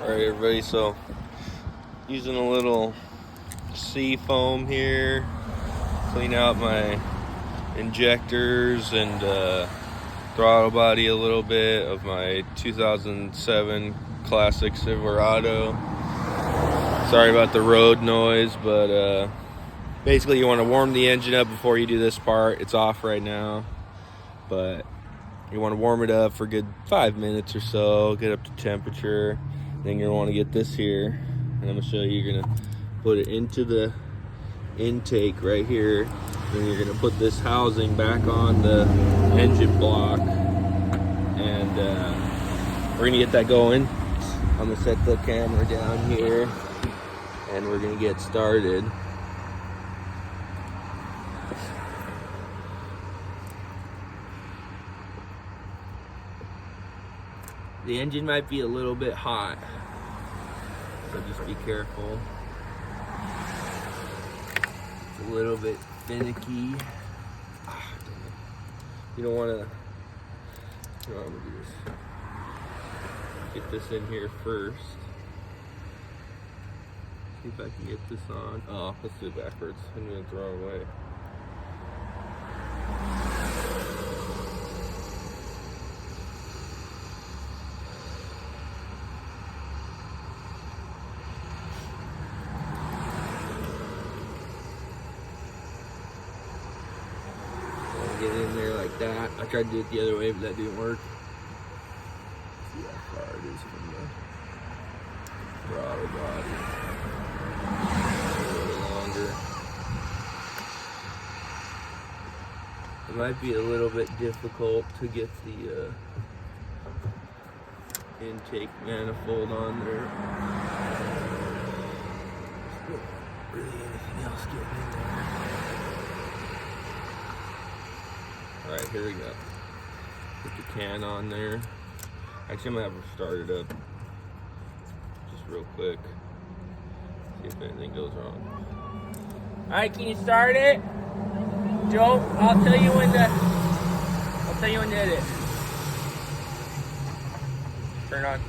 Alright everybody, so using a little sea foam here, clean out my injectors and throttle body a little bit of my 2007 Classic Silverado. Sorry about the road noise, but basically you want to warm the engine up before you do this part. It's off right now, but you want to warm it up for a good 5 minutes or so, get up to temperature. Then you're gonna want to get this here, and I'm gonna show you. You're gonna put it into the intake right here. Then you're gonna put this housing back on the engine block, and we're gonna get that going. I'm gonna set the camera down here, and we're gonna get started. The engine might be a little bit hot, so just be careful. It's a little bit finicky. You don't want to. I'm gonna do this. Get this in here first. See if I can get this on. Oh, let's do it backwards. I'm doing it the wrong way. Get in there like that. I tried to do it the other way, but that didn't work. See how far it is from the throttle body. A little longer. It might be a little bit difficult to get the intake manifold on there. There's not really anything else getting in there. Alright, here we go. Put the can on there. Actually, I'm gonna have her start it up just real quick. See if anything goes wrong. Alright, can you start it? Joe, I'll tell you when to hit it. Turn on.